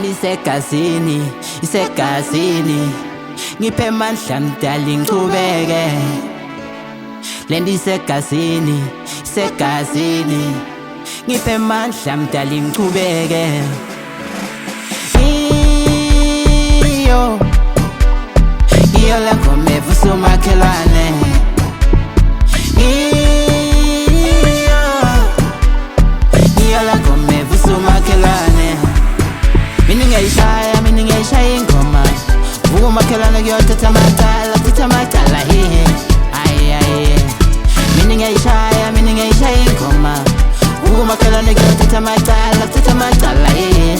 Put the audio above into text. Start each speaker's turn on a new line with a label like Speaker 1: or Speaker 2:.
Speaker 1: Isegazini, isegazini, ngiphe mandla mdala ngichubeke. Lento isegazini, isegazini, ngiphe mandla mdala ngichubeke. Iyo le ngoma evusa umakhelwane. Iyo le ngoma evusa umakhelwane. Mina ngiyayishaya ingoma. Vuka umakhelwane kuyothatha amacala hehe. Aye. Mina ngiyayishaya ingoma. Vuka umakhelwane kuyothatha amacala hehe.